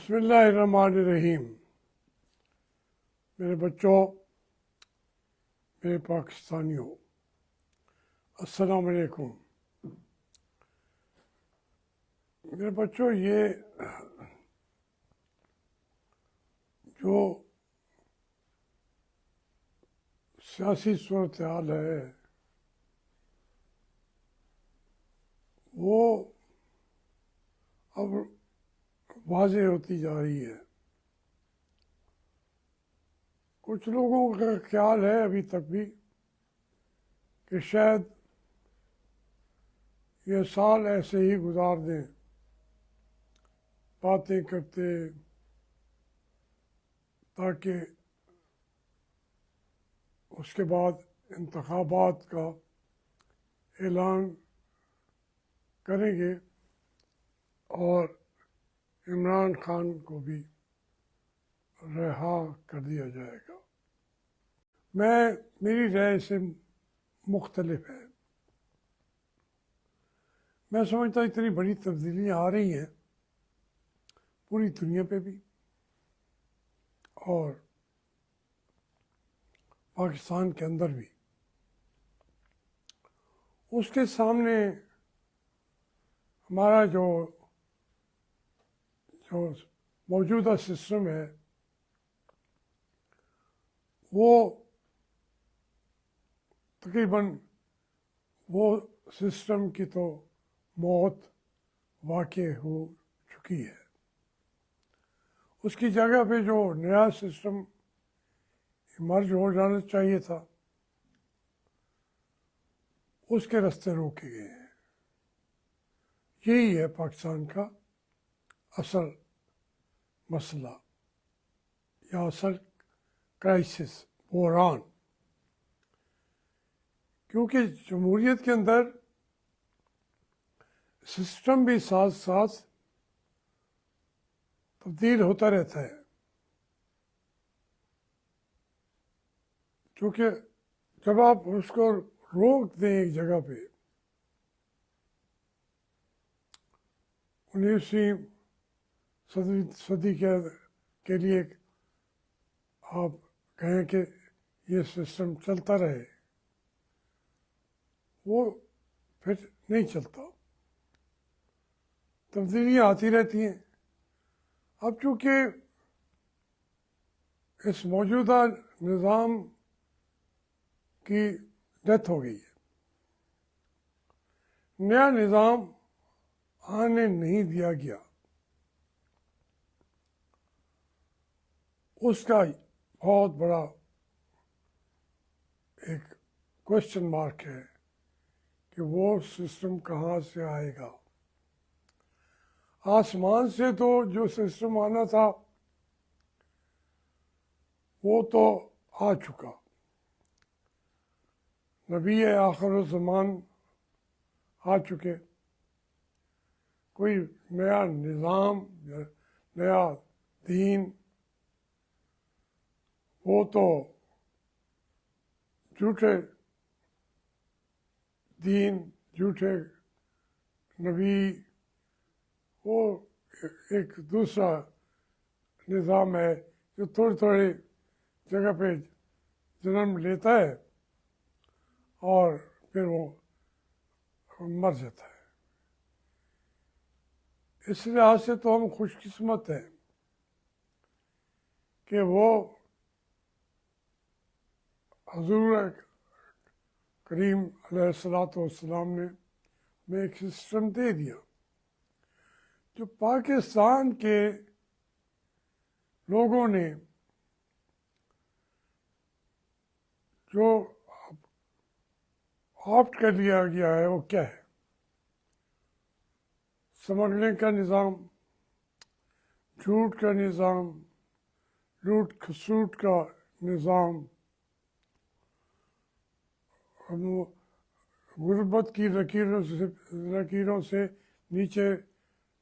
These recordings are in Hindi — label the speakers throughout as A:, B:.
A: बिस्मिल्लाहिर्रहमानिर्रहीम। मेरे बच्चों, मेरे पाकिस्तानियों, अस्सलाम वालेकुम। मेरे बच्चों, ये जो सियासी सूरत हाल है वो अब वाज़ेह होती जा रही है। कुछ लोगों का ख्याल है अभी तक भी कि शायद ये साल ऐसे ही गुजार दें, बातें करते, ताकि उसके बाद इंतखाबात का ऐलान करेंगे और इमरान खान को भी रिहा कर दिया जाएगा। मेरी राय से मुख्तलिफ है। मैं समझता इतनी बड़ी तब्दीलियाँ आ रही हैं पूरी दुनिया पे भी और पाकिस्तान के अंदर भी। उसके सामने हमारा जो मौजूदा सिस्टम है वो तकरीबन वो सिस्टम की तो मौत वाक़ हो चुकी है। उसकी जगह पे जो नया सिस्टम इमर्ज हो जाना चाहिए था, उसके रास्ते रोके गए हैं। यही है पाकिस्तान का असल मसला या असल क्राइसिस, बहरान। क्योंकि जमहूरियत के अंदर सिस्टम भी साथ साथ तब्दील होता रहता है। क्योंकि जब आप उसको रोक दें एक जगह पे, 19वीं सदी के लिए आप कहें कि ये सिस्टम चलता रहे, वो फिर नहीं चलता। तब्दीलियाँ आती रहती हैं। अब चूँकि इस मौजूदा निज़ाम की डेथ हो गई है, नया निज़ाम आने नहीं दिया गया, उसका बहुत बड़ा एक क्वेश्चन मार्क है कि वो सिस्टम कहाँ से आएगा। आसमान से तो जो सिस्टम आना था वो तो आ चुका। नबी आखिर ज़मान आ चुके। कोई नया निज़ाम या नया दीन, वो तो झूठे दीन, झूठे नबी, वो एक दूसरा निज़ाम है जो थोड़ी थोड़ी जगह पे जन्म लेता है और फिर वो मर जाता है। इस लिहाज से तो हम खुशकिस्मत हैं कि वो हजूर करीम अलैहिस्सलाम ने हमें एक सिस्टम दे दिया जो पाकिस्तान के लोगों ने जो ऑप्ट कर लिया गया है। वो क्या है? स्मगलिंग का निज़ाम, झूठ का निज़ाम, लूट खसूट का निज़ाम, गुर्बत की लकीरों से नीचे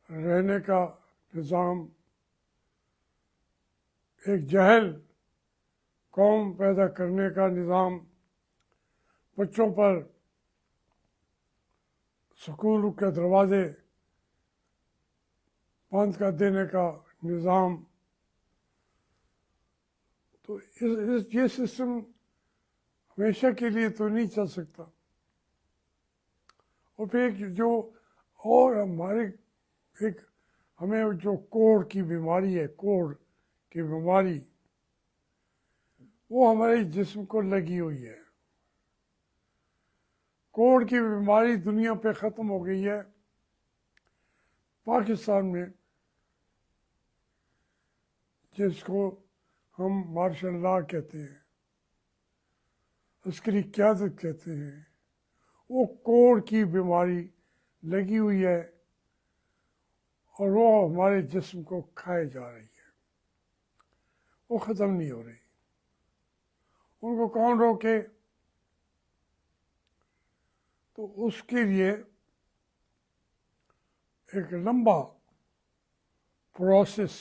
A: रहने का निज़ाम, एक जहल कौम पैदा करने का निज़ाम, बच्चों पर स्कूल के दरवाजे बंद कर देने का निज़ाम, तो ये सिस्टम हमेशा के लिए तो नहीं चल सकता। और फिर जो और हमारे एक हमें जो कोढ़ की बीमारी है, कोढ़ की बीमारी, वो हमारे जिस्म को लगी हुई है। कोढ़ की बीमारी दुनिया पे ख़त्म हो गई है। पाकिस्तान में जिसको हम मार्शल लॉ कहते हैं, अस्करी क़यादत कहते हैं, वो कोढ़ की बीमारी लगी हुई है और वो हमारे जिस्म को खाए जा रही है, वो ख़त्म नहीं हो रही। उनको कौन रोके? तो उसके लिए एक लंबा प्रोसेस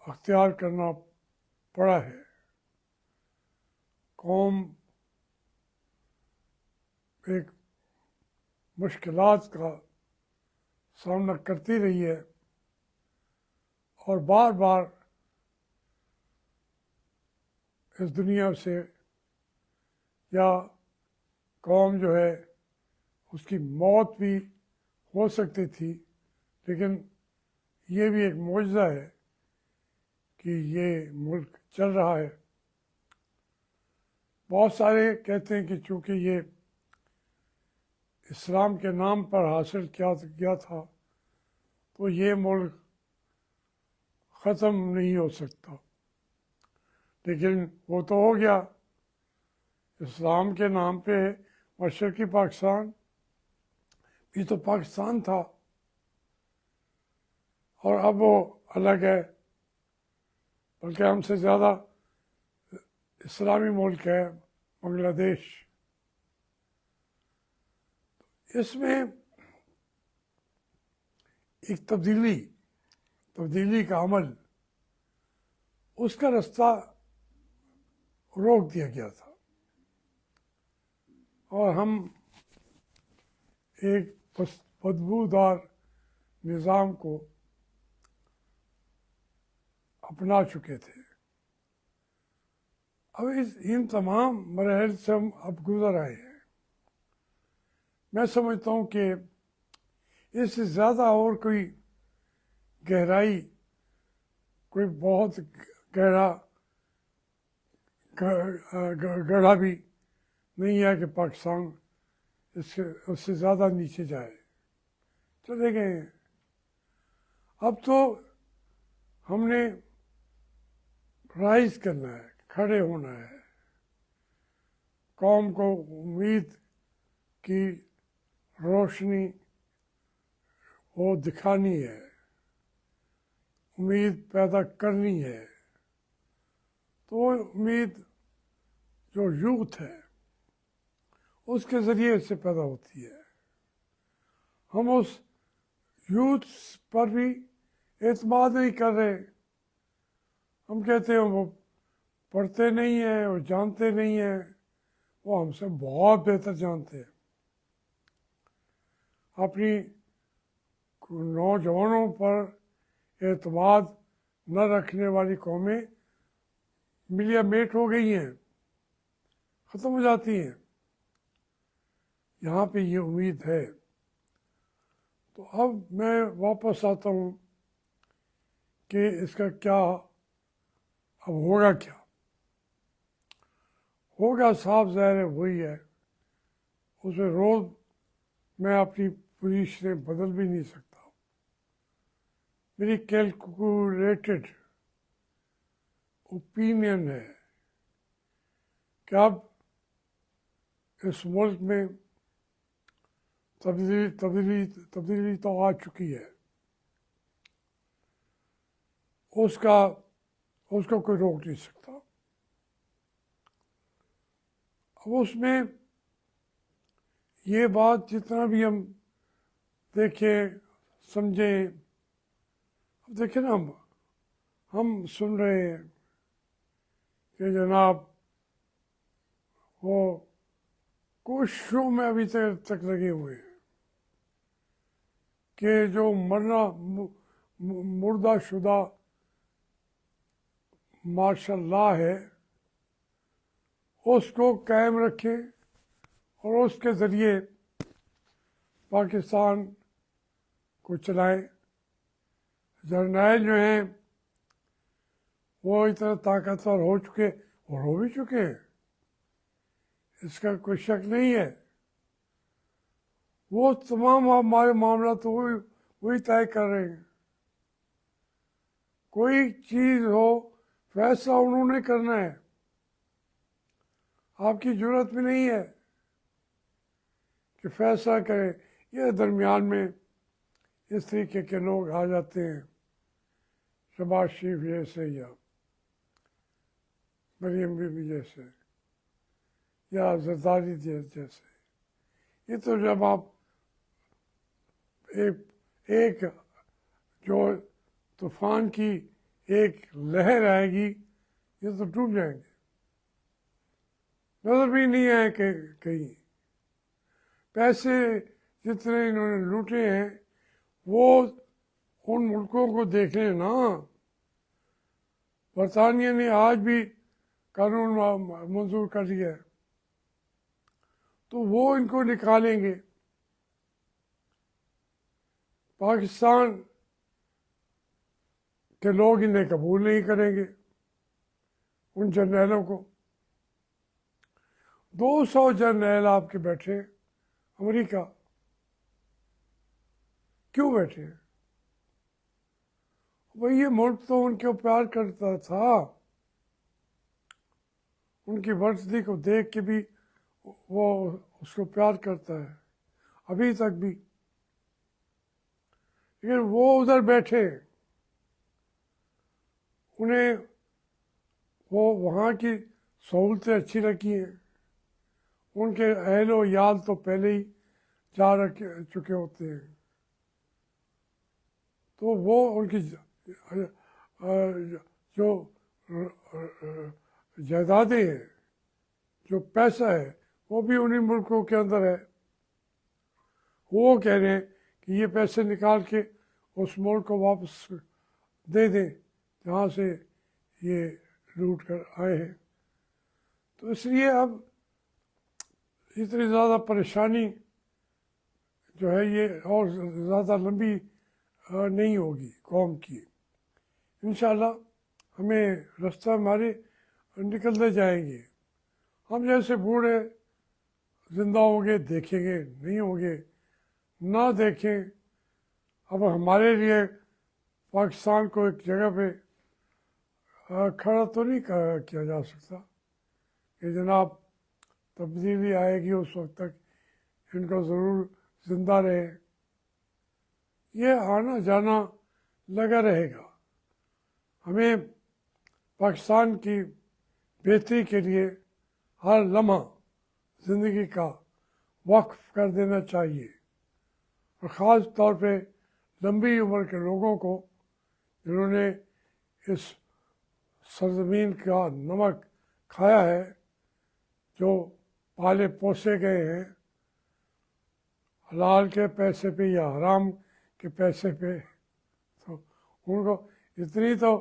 A: अख्तियार करना पड़ा है। कौम एक मुश्किलात का सामना करती रही है और बार बार इस दुनिया से या कौम जो है उसकी मौत भी हो सकती थी, लेकिन ये भी एक मौजज़ा है कि ये मुल्क चल रहा है। बहुत सारे कहते हैं कि चूँकि ये इस्लाम के नाम पर हासिल किया गया था तो ये मुल्क ख़त्म नहीं हो सकता, लेकिन वो तो हो गया। इस्लाम के नाम पे मशरक़ी पाकिस्तान भी तो पाकिस्तान था और अब वो अलग है, बल्कि हमसे ज़्यादा इस्लामी मुल्क है बांग्लादेश। इसमें एक तब्दीली का अमल, उसका रास्ता रोक दिया गया था और हम एक बदबूदार निज़ाम को अपना चुके थे। अब इन तमाम मरहल से हम अब गुज़र आए हैं। मैं समझता हूँ कि इससे ज़्यादा और कोई गहराई, कोई बहुत गढ़ा भी नहीं है कि पाकिस्तान उससे ज़्यादा नीचे जाए। चले गए हैं। अब तो हमने राइज करना है, खड़े होना है, कौम को उम्मीद की रोशनी वो दिखानी है, उम्मीद पैदा करनी है। तो वो उम्मीद जो यूथ है उसके ज़रिए से पैदा होती है। हम उस यूथ पर भी एतमाद नहीं कर रहे। हम कहते हैं वो पढ़ते नहीं हैं, वो जानते नहीं हैं। वो हमसे बहुत बेहतर जानते हैं। अपनी नौजवानों पर एतमाद न रखने वाली कौमें मिलिया मेट हो गई हैं, ख़त्म हो जाती हैं। यहाँ पे ये उम्मीद है। तो अब मैं वापस आता हूँ कि इसका क्या, अब होगा क्या? होगा साफ ज़ाहिर है वही है। उसमें रोज़ मैं अपनी पोजीशनें बदल भी नहीं सकता। मेरी कैलकुलेटेड ओपिनियन है कि अब इस मुल्क में तब्दीली तो आ चुकी है। उसको कोई रोक नहीं सकता। अब उसमें ये बात जितना भी हम देखें समझें, अब देखें ना, हम सुन रहे हैं कि जनाब वो कोशिशों में अभी तक लगे हुए हैं कि जो मुर्दाशुदा मार्शल लॉ है उसको कायम रखें और उसके ज़रिए पाकिस्तान को चलाएं। जर्नैल जो हैं वो इतना ताकतवर हो चुके और हो भी चुके हैं, इसका कोई शक नहीं है। वो तमाम हमारे मामला तो वही तय कर रहे हैं। कोई चीज़ हो फैसला उन्होंने करना है, आपकी ज़रूरत भी नहीं है कि फैसला करें। ये दरमियान में इस तरीके के लोग आ जाते हैं, शहबाज शरीफ जैसे या मरियम बीबी जैसे या जरदारी जैसे। ये तो जब आप एक जो तूफान की एक लहर आएगी ये तो डूब जाएंगे, नजर भी नहीं आए कहीं। पैसे जितने इन्होंने लूटे हैं वो उन मुल्कों को देख लें ना। बरतानिया ने आज भी कानून मंजूर कर दिया है तो वो इनको निकालेंगे। पाकिस्तान के लोग इन्हें कबूल नहीं करेंगे, उन जर्नैलों को। 200 जर्नैल आपके बैठे अमेरिका, क्यों बैठे? भाई ये मुल्क तो उनके प्यार करता था, उनकी वर्दी को देख के भी वो उसको प्यार करता है अभी तक भी। लेकिन वो उधर बैठे, उन्हें वो वहाँ की सहूलतें अच्छी लगी हैं, उनके अहलो याद तो पहले ही जा चुके होते हैं, तो वो उनकी जो जायदादें हैं, जो पैसा है, वो भी उन्हीं मुल्कों के अंदर है। वो कह रहे हैं कि ये पैसे निकाल के उस मुल्क को वापस दे दें जहाँ से ये लूट कर आए हैं। तो इसलिए अब इतनी ज़्यादा परेशानी जो है ये और ज़्यादा लंबी नहीं होगी कौम की। इंशाल्लाह हमें रास्ता हमारे निकलते जाएंगे। हम जैसे बूढ़े जिंदा होंगे देखेंगे, नहीं होंगे ना देखें। अब हमारे लिए पाकिस्तान को एक जगह पे खड़ा तो नहीं किया जा सकता कि जनाब तब्दीली आएगी उस वक्त तक इनको ज़रूर ज़िंदा रहे। ये आना जाना लगा रहेगा। हमें पाकिस्तान की बेहतरी के लिए हर लम्हा ज़िंदगी का वक्फ कर देना चाहिए और ख़ास तौर पे लंबी उम्र के लोगों को जिन्होंने इस सरज़मीन का नमक खाया है, जो पाले पोसे गए हैं हलाल के पैसे पे या हराम के पैसे पे, तो उनको इतनी तो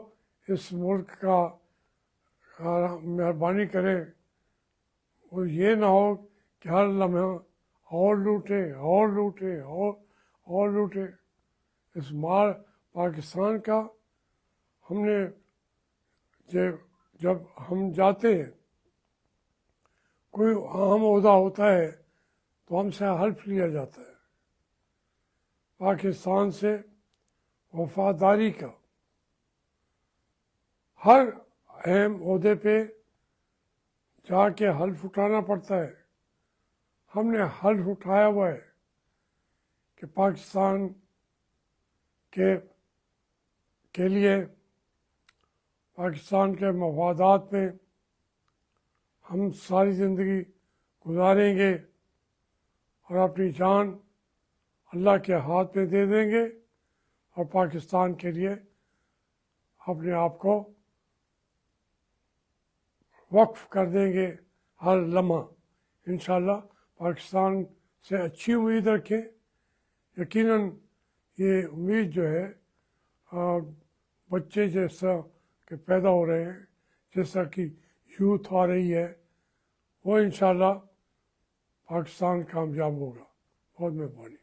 A: इस मुल्क का मेहरबानी करें और ये ना हो कि हर लम्हा और लूटे और लूटे और लूटे। इस माल पाकिस्तान का हमने जब हम जाते हैं, कोई अहम ओहदा होता है तो हमसे हल्फ लिया जाता है। पाकिस्तान से वफादारी का हर अहम ओहदे पे जाके हल्फ उठाना पड़ता है। हमने हल्फ उठाया हुआ है कि पाकिस्तान के लिए पाकिस्तान के मफादात में हम सारी ज़िंदगी गुजारेंगे और अपनी जान अल्लाह के हाथ में दे देंगे और पाकिस्तान के लिए अपने आप को वक्फ कर देंगे हर लम्हा। इंशाल्लाह पाकिस्तान से अच्छी उम्मीद रखें। यकीनन ये उम्मीद जो है बच्चे जैसा के पैदा हो रहे हैं, जैसा कि यूथ आ रही है, वो इंशाल्लाह पाकिस्तान कामयाब होगा। बहुत मेहरबानी।